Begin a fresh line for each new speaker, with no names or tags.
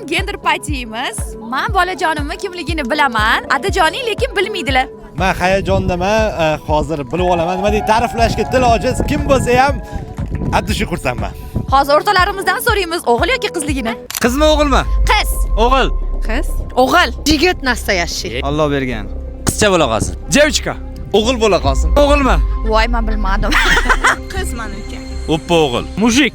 gender partiyamiz. Men bolajonimni kimligini bilaman, adajoning lekin bilmaydilar.
Men hayajondaman, hozir bilib olaman. Nima deydi, ta'riflashga dil ojiz kim bo'lsa ham addishi xursandman.
Hozir o'rtalarimizdan so'raymiz, o'g'il yoki qizligini.
Qizmi o'g'ilmi?
Qiz.
O'g'il.
Qiz. O'g'il.
Yigit nastoящий.
Alloh bergan.
Qizcha bo'la qolsin.
Девочка.
O'g'il bo'la qolsin.
O'g'ilmi?
Voy, men bilmadim.
Qiz meniki.
Oppa o'g'il.
Mujik.